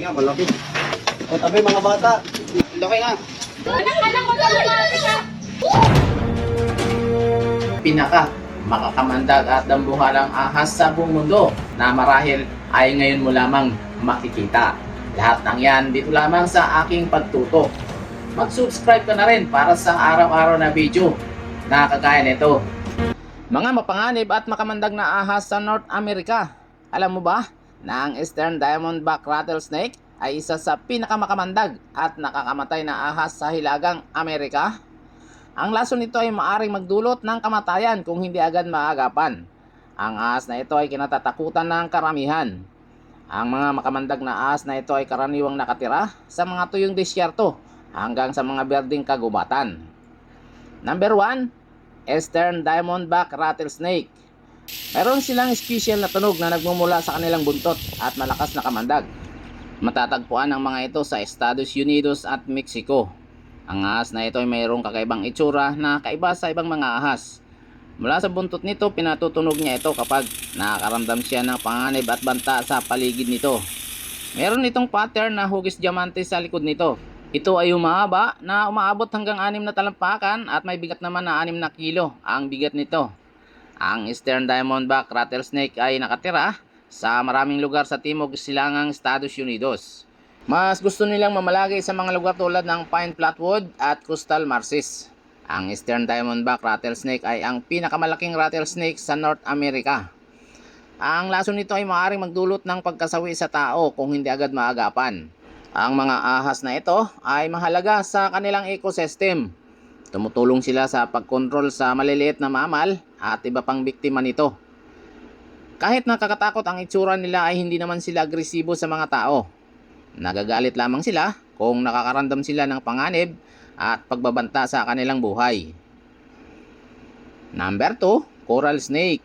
Nga, malaki. O tabi mga bata. Laki nga. Pinaka makakamandag at dambuhalang ahas sa buong mundo na marahil ay ngayon mo lamang makikita. Lahat ng yan dito lamang sa aking pagtutok. Mag-subscribe ka na rin para sa araw-araw na video na kagaya nito. Mga mapanganib at makamandag na ahas sa North America. Alam mo ba na ang Eastern Diamondback Rattlesnake ay isa sa pinakamakamandag at nakakamatay na ahas sa Hilagang Amerika? Ang lason nito ay maaring magdulot ng kamatayan kung hindi agad maagapan. Ang ahas na ito ay kinatatakutan ng karamihan. Ang mga makamandag na ahas na ito ay karaniwang nakatira sa mga tuyong disyerto hanggang sa mga berdeng kagubatan. Number 1, Eastern Diamondback Rattlesnake. Meron silang special na tunog na nagmumula sa kanilang buntot at malakas na kamandag. Matatagpuan ang mga ito sa Estados Unidos at Mexico. Ang ahas na ito ay mayroong kakaibang itsura na kaiba sa ibang mga ahas. Mula sa buntot nito, pinatutunog niya ito kapag nakakaramdam siya ng panganib at banta sa paligid nito. Meron itong pattern na hugis diamante sa likod nito. Ito ay umahaba na umaabot hanggang 6 na talampakan at may bigat naman na 6 na kilo ang bigat nito. Ang Eastern Diamondback Rattlesnake ay nakatira sa maraming lugar sa timog silangang Estados Unidos. Mas gusto nilang mamalagi sa mga lugar tulad ng Pine Flatwood at Coastal Marshes. Ang Eastern Diamondback Rattlesnake ay ang pinakamalaking rattlesnake sa North America. Ang lason nito ay maaaring magdulot ng pagkasawi sa tao kung hindi agad maagapan. Ang mga ahas na ito ay mahalaga sa kanilang ecosystem. Tumutulong sila sa pagkontrol sa maliliit na mammal at iba pang biktima nito. Kahit nakakatakot ang itsura nila ay hindi naman sila agresibo sa mga tao. Nagagalit lamang sila kung nakakaramdam sila ng panganib at pagbabanta sa kanilang buhay. Number 2, Coral Snake.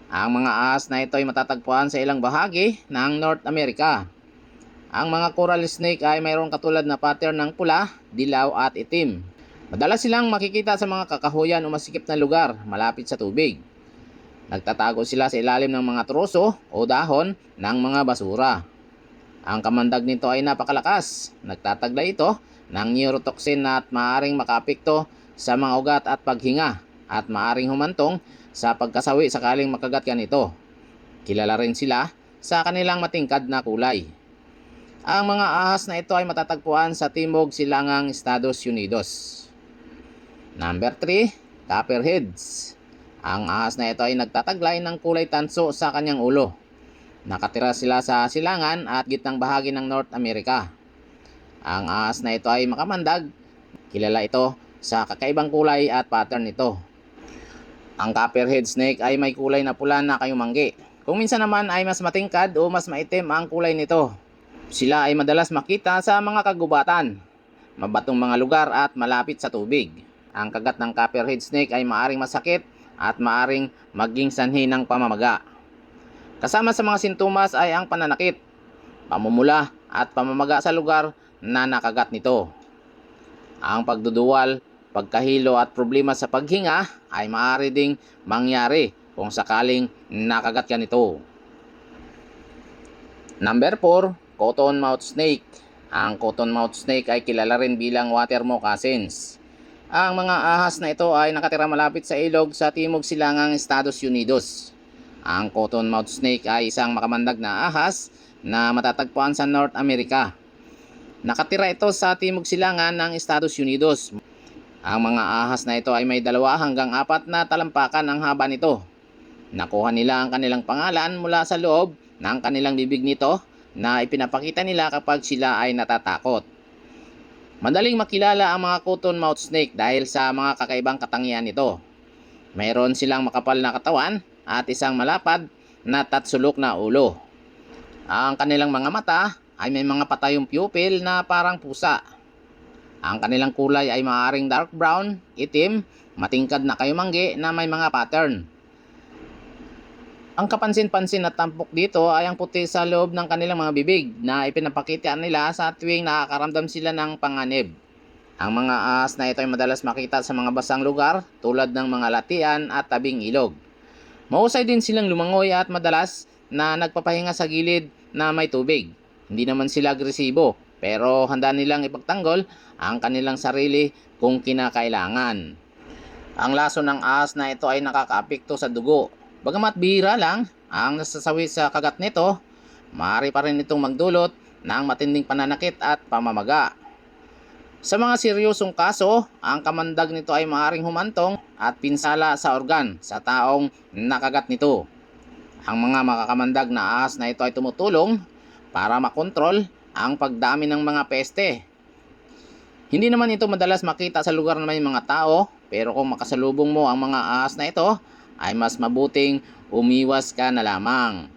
Ang mga ahas na ito ay matatagpuan sa ilang bahagi ng North America. Ang mga coral snake ay mayroong katulad na pattern ng pula, dilaw at itim. Madalas silang makikita sa mga kakahuyan o masikip na lugar malapit sa tubig. Nagtatago sila sa ilalim ng mga troso o dahon ng mga basura. Ang kamandag nito ay napakalakas. Nagtataglay ito ng neurotoxin at maaaring makaapekto sa mga ugat at paghinga at maaaring humantong sa pagkasawi sakaling makagat ka nito. Kilala rin sila sa kanilang matingkad na kulay. Ang mga ahas na ito ay matatagpuan sa timog silangang Estados Unidos. Number 3, Copperheads. Ang ahas na ito ay nagtataglay ng kulay tanso sa kanyang ulo. Nakatira sila sa silangan at gitnang bahagi ng North America. Ang ahas na ito ay makamandag. Kilala ito sa kakaibang kulay at pattern nito. Ang Copperhead Snake ay may kulay na pula na kayumanggi. Kung minsan naman ay mas matingkad o mas maitim ang kulay nito. Sila ay madalas makita sa mga kagubatan, mabatong mga lugar at malapit sa tubig. Ang kagat ng Copperhead Snake ay maaring masakit at maaring maging sanhi ng pamamaga. Kasama sa mga sintomas ay ang pananakit, pamumula at pamamaga sa lugar na nakagat nito. Ang pagduduwal, pagkahilo at problema sa paghinga ay maaari ding mangyari kung sakaling nakagat ka nito. Number 4, Cottonmouth Snake. Ang Cottonmouth Snake ay kilala rin bilang water moccasins. Ang mga ahas na ito ay nakatira malapit sa ilog sa timog silangang Estados Unidos. Ang Cottonmouth Snake ay isang makamandag na ahas na matatagpuan sa North America. Nakatira ito sa timog silangan ng Estados Unidos. Ang mga ahas na ito ay may 2 hanggang 4 na talampakan ang haba nito. Nakuha nila ang kanilang pangalan mula sa loob ng kanilang bibig nito na ipinapakita nila kapag sila ay natatakot. Madaling makilala ang mga cottonmouth snake dahil sa mga kakaibang katangian nito. Mayroon silang makapal na katawan at isang malapad na tatsulok na ulo. Ang kanilang mga mata ay may mga patayong pupil na parang pusa. Ang kanilang kulay ay maaaring dark brown, itim, matingkad na kayumanggi na may mga pattern. Ang kapansin-pansin at tampok dito ay ang puti sa loob ng kanilang mga bibig na ipinapakita nila sa tuwing nakakaramdam sila ng panganib. Ang mga ahas na ito ay madalas makita sa mga basang lugar tulad ng mga latian at tabing ilog. Mahusay din silang lumangoy at madalas na nagpapahinga sa gilid na may tubig. Hindi naman sila agresibo, pero handa nilang ipagtanggol ang kanilang sarili kung kinakailangan. Ang lason ng ahas na ito ay nakakaapekto sa dugo. Bagamat bihira lang ang nasasawi sa kagat nito, maaari pa rin itong magdulot ng matinding pananakit at pamamaga. Sa mga seryosong kaso, ang kamandag nito ay maaaring humantong at pinsala sa organ sa taong nakagat nito. Ang mga makakamandag na ahas na ito ay tumutulong para makontrol ang pagdami ng mga peste. Hindi naman ito madalas makita sa lugar na may mga tao, pero kung makasalubong mo ang mga ahas na ito, ay mas mabuting umiwas ka na lamang.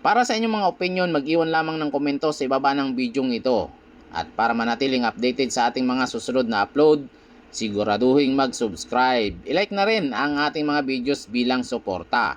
Para sa inyong mga opinion, mag-iwan lamang ng komento sa ibaba ng bidyong ito. At para manatiling updated sa ating mga susunod na upload, siguraduhin mag-subscribe. I-like na rin ang ating mga videos bilang suporta.